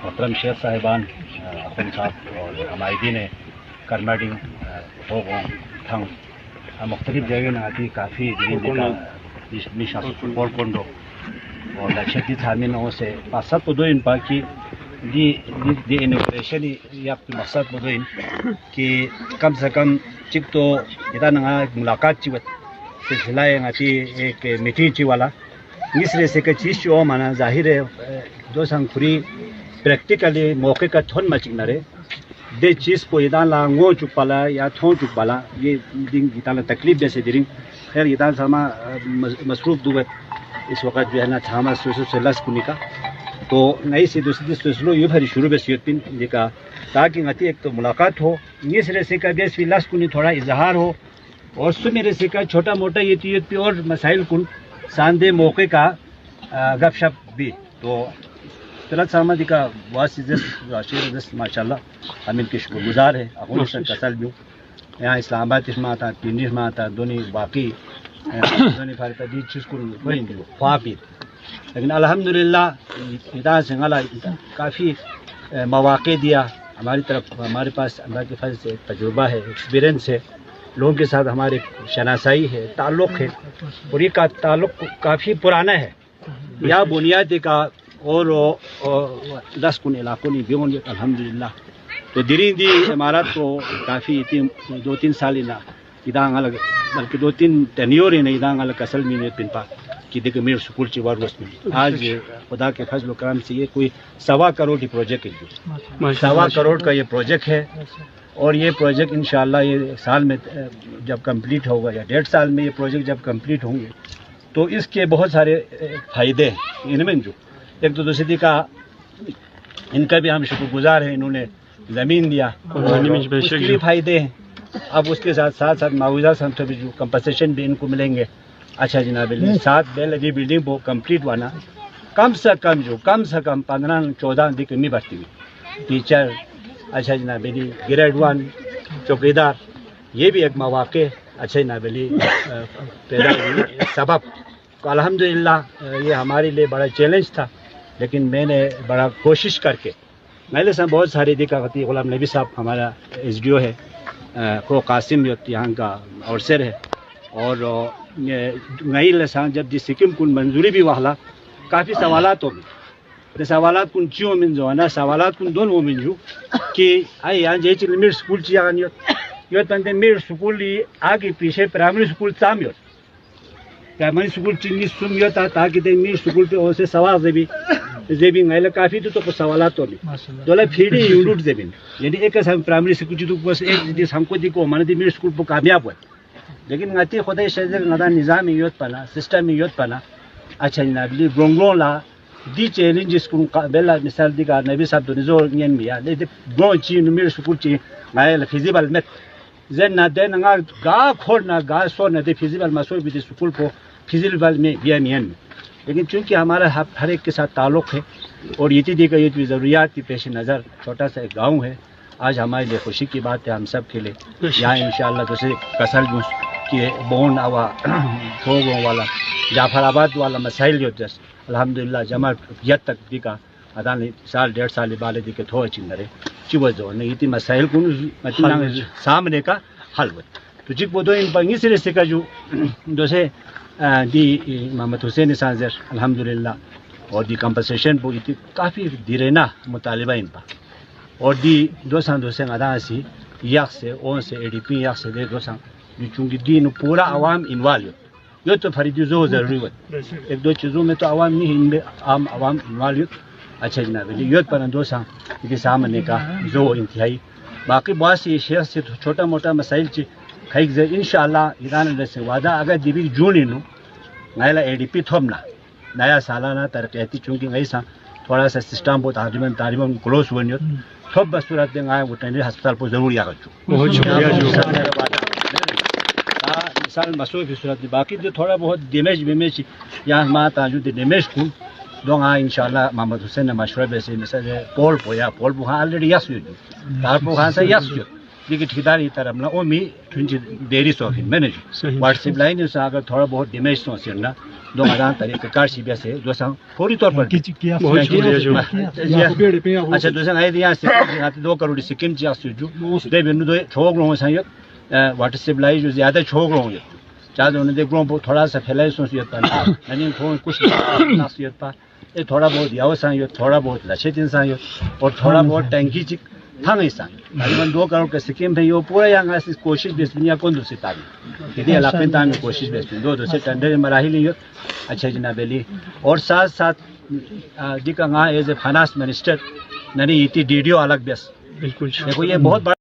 محترم شیخ صاحبان اخوند صاحب اور عمائدین کرماڈنگ ہوگوں تھنگ مختلف جگہ ناتی کافی نشا فٹبال کنڈو اور لچھتی تھامین سے مقصد کو دو ان باقی دی انوگریشن یا مقصد کو دو ان کہ کم سے کم چک تو اتنا ملاقات چی سلسلہ ایک میٹنگ چی والا اس طرح سے کہ چیز جو مانا ظاہر ہے دو سنگ پوری پریکٹیکلی موقع کا تھون مچک نہ رہے دے چیز کو ادان لا ngو چک پالا یا تھون چک پالا یہ دن اتنا تکلیف جیسے درنگ خیر ادان ساما مصروف دوبت اس وقت جو ہے نا تھاما سوسو سے لس کنی کا تو نئی سے دوسری سلسلوں یہ بھری شروع بے سیت پن لکھا تاکہ غتی ایک تو ملاقات ہو یہ سرے سے کا بیس بھی لس کنی تھوڑا اظہار ہو اور سو میرے سے کا چھوٹا موٹا یہ تیت پہ اور مسائل کن ساندے موقع کا گپ شپ بھی تو طلعت سامدی کا واسطے ماشاء اللہ ہم ان کے شکر گزار ہے اقول سن کسل بھی یہاں اسلام آباد اس میں آتا پنڈی میں آتا دونوں باقی دونوں فارغ دی چیز کو خوابی لیکن الحمدللہ ادا سے کافی مواقع دیا ہماری طرف ہمارے پاس اللہ کے فضل سے تجربہ ہے ایکسپیرئنس ہے لوگوں کے ساتھ ہماری شناسائی ہے تعلق ہے اور یہ تعلق کافی پرانا ہے یا بنیادی کا اور 10 کن علاقوں نے بیون الحمدللہ تو دری دی عمارت کو کافی 2-3 سال نہ ادانگ الگ بلکہ 2-3 ٹینیور ہی نہیں ادانگ الگ اصل میں پن پا کہ دیکھ میرے سکول چی ورس میں آج خدا کے فضل و کرم سے یہ کوئی 1.25 کروڑ کی پروجیکٹ ہے 1.25 کروڑ کا یہ پروجیکٹ ہے اور یہ پروجیکٹ انشاءاللہ یہ سال میں جب کمپلیٹ ہوگا یا 1.5 سال میں یہ پروجیکٹ جب کمپلیٹ ہوں گے تو اس کے بہت سارے فائدے ہیں ان میں جو ایک تو دوسری کا ان کا بھی ہم شکر گزار ہیں انہوں نے زمین دیا اس کے بھی فائدے ہیں اب اس کے ساتھ ساتھ معاوضہ سمجھو بھی جو کمپنسیشن بھی ان کو ملیں گے اچھا جناب 7 بیل لگی بلڈنگ کو کمپلیٹ ہونا کم سے کم 15-14 دی کمی بڑھتی ہوئی ٹیچر اچھا جناب گریڈ 1 چوکیدار یہ بھی ایک مواقع اچھا جناب پیدا ہوئی سبب تو الحمدللہ یہ ہمارے لیے بڑا چیلنج تھا لیکن میں نے بڑا کوشش کر کے میرے ساتھ بہت ساری دقت غلام نبی صاحب ہمارا ایس ڈی او ہے کو قاسم یہاں کا اور سر ہے اور نئی لسان جب جس سکم کن منظوری بھی والا کافی سوالات ہو گئے سوالات کن چیوں من جو ہے نا سوالات کن دونوں من جو کہ آئی یہاں جی چل میرے اسکول چاہ یہ بندے میرے اسکول آگے پیچھے پرائمری اسکول تام پرائمری اسکول چنگی سم یہ تھا تاکہ دیں میرے اسکول پہ اور سے سوال زبین غیر کافی تو کچھ سوالات تو نہیں دولا پھیڑی یونٹ زبین یعنی ایک ہم پرائمری اسکول تو بس ایک جس ہم کو دی کو ہمارے دی میرے اسکول پہ کامیاب ہوئے لیکن غتی خدا شہر ندا نظام یوت پنا سسٹم یوت پنا اچھا جناب لی گرونگروں لا دی چیلنجز کو بیلا مثال دی کا نبی صاحب تو نزور نین میا لے گرون چی میرے اسکول چی غیر فیزیبل میت زین نہ دے نہ گا کھوڑ نہ گا سو نہ دے فیزیبل مسول بھی اسکول کو فیزیبل میں بیا مین میں لیکن چونکہ ہمارا ہر ایک کے ساتھ تعلق ہے اور یہ دی کا یہ ضروریات کی پیش نظر چھوٹا سا ایک گاؤں ہے آج ہمارے لیے خوشی کی بات ہے ہم سب کے لیے یہاں انشاءاللہ دوسرے کسل کہ بون آوا تھوگوں والا جعفر آباد والا مسائل جو دس الحمدللہ جمع ید تک دی کا ادان سال 1.5 سال بالے دی کے تھو چن رہے چیو جو نہیں تی مسائل کو سامنے کا حل ہوئے تو جک وہ دو ان پنگی سے رسے کا جو دوسرے دی محمد حسین سانزر الحمدللہ اور دی کمپنسیشن بو کافی دیرنا مطالبہ ان پر اور دی دوسرے ادا سی یک سے اون سے اے ڈی پی یک سے دے چونکہ دین پورا عوام انوالو یہ تو فریدی زو ضروری ہوتی ایک دو چیزوں میں تو عوام نہیں ان میں عام عوام انوالو اچھا جناب یہ پر کہ سامنے کا زو انتہائی باقی بہت سی شہر سے چھوٹا موٹا مسائل خیک انشاءاللہ ایران سے وعدہ اگر دیبی جون انو نائلا اے ڈی پی تھومنا نیا سالانہ ترقیاتی چونکہ نئی سا تھوڑا سا سسٹم بہت تعلیموں کلوز ہوئی تھوب بصورت دیں آئے وٹنری ہسپتال کو ضرور یا مثال مسئلہ کی صورت باقی جو تھوڑا بہت ڈیمیج یہاں ماں تاجو ڈیمیج کو دوں ہاں انشاءاللہ محمد حسین نے مشورہ سے مثال پول پو ہاں آلریڈی یس ہوئی تار پو ہاں سے یس ہوئی دیکھیے ٹھیکیدار یہ طرف نا وہ می دیری سوفین مینج واٹس ایپ لائن سے اگر تھوڑا بہت ڈیمیج تو سننا دو مدان طریقہ کار سی بی ایس ہے جو سم فوری طور پر اچھا دوسرا آئے دیا سے 2 کروڑ سکیم چاہ سوچو دے بنو دو چھوک لوں سے واٹس ایپ لائن جو زیادہ چھوک لوں گے چاہے انہیں دیکھ لوں تھوڑا سا پھیلائی سوچیت پر نہیں کچھ ناسیت پر یہ تھوڑا بہت یاو سان تھوڑا بہت لچھت انسان اور تھوڑا بہت ٹینکی چک تھا نہیں سان تقریباً 2 کروڑ کا سکیم ہے یہ پورا یہاں سے کوشش بیس دنیا کون دوسری تعلیم یہ علاقے تعلیم میں کوشش بیس دو دوسرے ٹینڈر مراحل نہیں اچھا جناب علی اور ساتھ ساتھ جی کا ایز اے فائنانس منسٹر نہیں ڈی ڈی او الگ بیس بالکل دیکھو یہ بہت بڑا